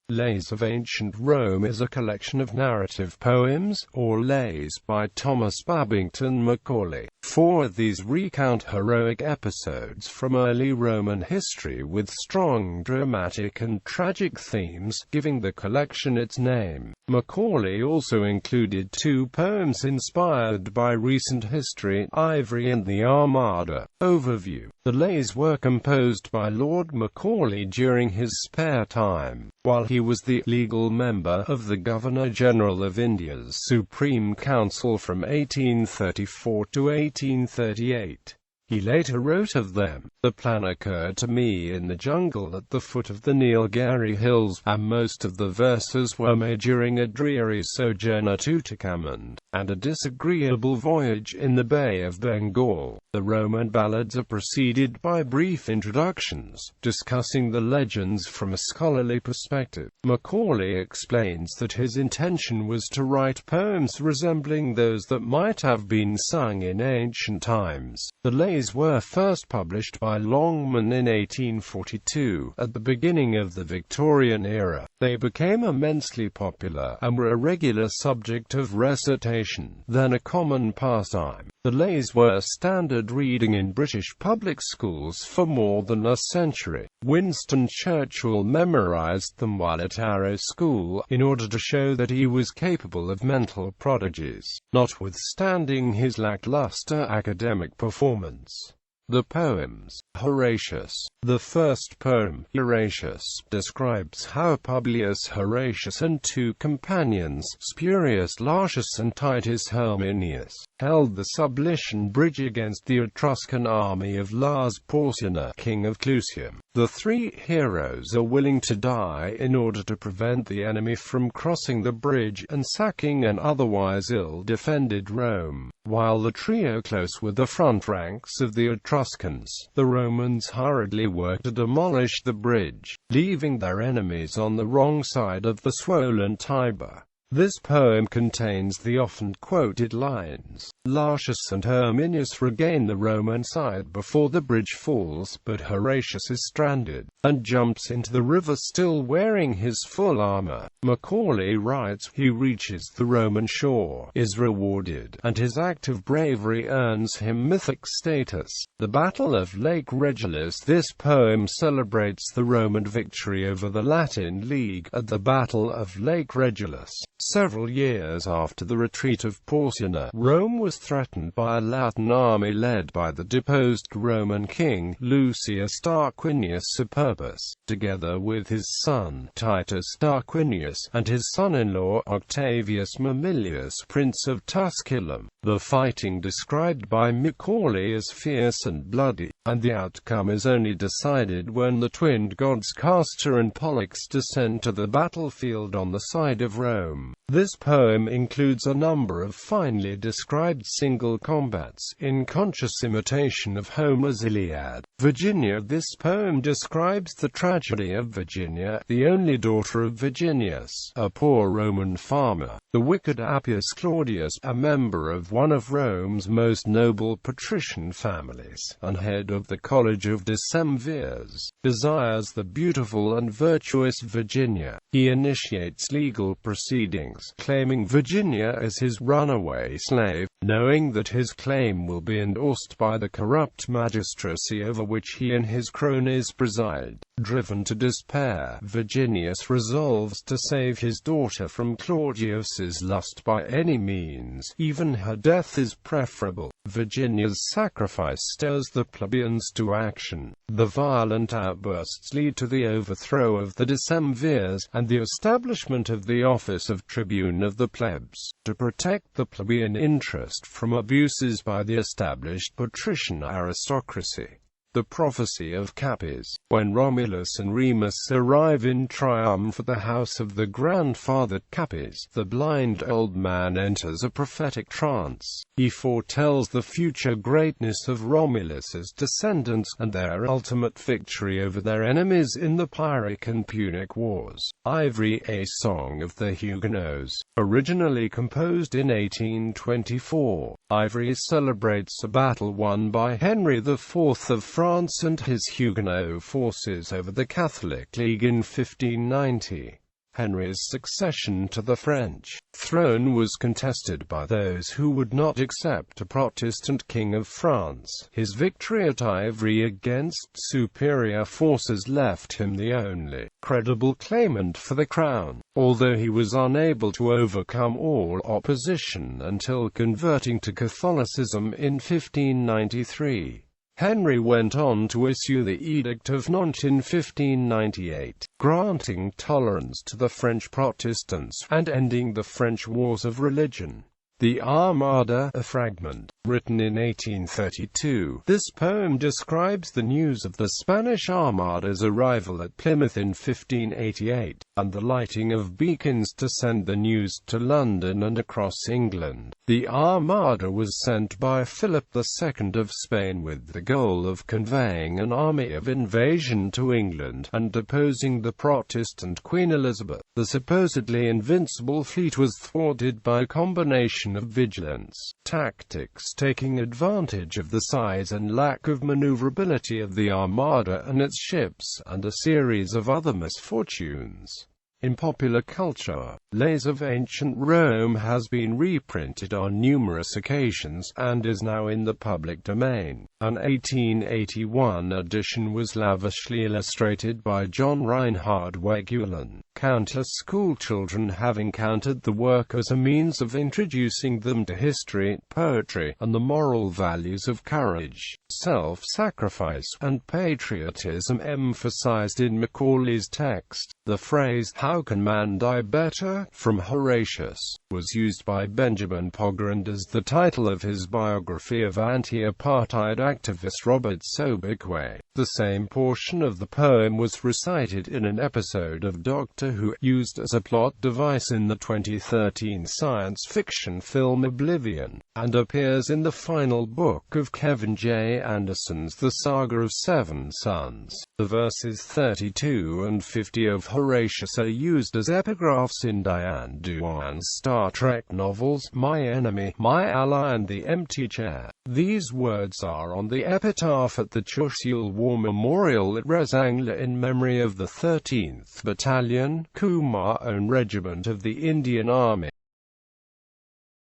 Lays of Ancient Rome is a collection of narrative poems, or lays, by Thomas Babington Macaulay.Four. These recount heroic episodes from early Roman history with strong dramatic and tragic themes, giving the collection its name. Macaulay also included two poems inspired by recent history, Ivry and The Armada. Overview. The lays were composed by Lord Macaulay during his spare time, while he was the legal member of the Governor-General of India's Supreme Council from 1834 to 1838. He later wrote of them, "The plan occurred to me in the jungle at the foot of the Nilgiri hills, and most of the verses were made during a dreary sojourn at Tutankhamun, and a disagreeable voyage in the Bay of Bengal." The Roman ballads are preceded by brief introductions, discussing the legends from a scholarly perspective. Macaulay explains that his intention was to write poems resembling those that might have been sung in ancient times. The lays were first published by Longman in 1842, at the beginning of the Victorian era. They became immensely popular, and were a regular subject of recitation, then a common pastime. The lays were standard reading in British public schools for more than a century. Winston Churchill memorized them while at Harrow School, in order to show that he was capable of mental prodigies, notwithstanding his lackluster academic performance. The poems. Horatius. The first poem, Horatius, describes how Publius Horatius and two companions, Spurius Lartius and Titus Herminius, held the Sublician Bridge against the Etruscan army of Lars Porsena, king of Clusium. The three heroes are willing to die in order to prevent the enemy from crossing the bridge and sacking an otherwise ill-defended Rome. While the trio close with the front ranks of the Etruscans, the Romans hurriedly work to demolish the bridge, leaving their enemies on the wrong side of the swollen Tiber. This poem contains the often-quoted lines, "Lartius and Herminius regain the Roman side before the bridge falls, but Horatius is stranded, and jumps into the river still wearing his full armor." Macaulay writes, "He reaches the Roman shore, is rewarded, and his act of bravery earns him mythic status." The Battle of Lake Regillus. This poem celebrates the Roman victory over the Latin League at the Battle of Lake Regillus. Several years after the retreat of Porsena, Rome was threatened by a Latin army led by the deposed Roman king, Lucius Tarquinius Superbus, together with his son, Titus Tarquinius, and his son-in-law, Octavius Mamilius, Prince of Tusculum. The fighting described by Macaulay is fierce and bloody, and the outcome is only decided when the twinned gods Castor and Pollux descend to the battlefield on the side of Rome. This poem includes a number of finely described single combats, in conscious imitation of Homer's Iliad. Virginia. This poem describes the tragedy of Virginia, the only daughter of Virginius, a poor Roman farmer. The wicked Appius Claudius, a member of one of Rome's most noble patrician families, and head of the College of Decemvirs, desires the beautiful and virtuous Virginia. He initiates legal proceedings, claiming Virginia as his runaway slave, knowing that his claim will be endorsed by the corrupt magistracy over which he and his cronies preside. Driven to despair, Virginius resolves to save his daughter from Claudius's lust by any means. Even her death is preferable. Virginia's sacrifice stirs the plebeians to action. The violent outbursts lead to the overthrow of the Decemvirs, and the establishment of the office of tribune of the plebs, to protect the plebeian interest from abuses by the established patrician aristocracy. The prophecy of Capys. When Romulus and Remus arrive in triumph at the house of the grandfather Capys, the blind old man enters a prophetic trance. He foretells the future greatness of Romulus's descendants, and their ultimate victory over their enemies in the Pyrrhic and Punic Wars. Ivry, a song of the Huguenots. Originally composed in 1824, Ivry celebrates a battle won by Henry IV of France and his Huguenot forces over the Catholic League in 1590. Henry's succession to the French throne was contested by those who would not accept a Protestant king of France. His victory at Ivry against superior forces left him the only credible claimant for the crown, although he was unable to overcome all opposition until converting to Catholicism in 1593. Henry went on to issue the Edict of Nantes in 1598, granting tolerance to the French Protestants, and ending the French Wars of Religion. The Armada, a fragment, written in 1832. This poem describes the news of the Spanish Armada's arrival at Plymouth in 1588, and the lighting of beacons to send the news to London and across England. The Armada was sent by Philip II of Spain with the goal of conveying an army of invasion to England, and deposing the Protestant Queen Elizabeth. The supposedly invincible fleet was thwarted by a combination of vigilance tactics, taking advantage of the size and lack of maneuverability of the Armada and its ships, and a series of other misfortunes. In popular culture, Lays of Ancient Rome has been reprinted on numerous occasions, and is now in the public domain. An 1881 edition was lavishly illustrated by John Reinhard Wegelin. Countless schoolchildren have encountered the work as a means of introducing them to history, poetry, and the moral values of courage, self-sacrifice, and patriotism emphasized in Macaulay's text. The phrase, "How can man die better?" from Horatius, was used by Benjamin Pogrund as the title of his biography of anti-apartheid activist Robert Sobukwe. The same portion of the poem was recited in an episode of Doctor Who, used as a plot device in the 2013 science fiction film Oblivion, and appears in the final book of Kevin J. Anderson's The Saga of Seven Sons. The verses 32 and 50 of Horatius are used as epigraphs in Diane Duane's Star Trek novels, My Enemy, My Ally and The Empty Chair. These words are on the epitaph at the Churchill War Memorial at Rezangla in memory of the 13th Battalion, Kumar Own Regiment of the Indian Army.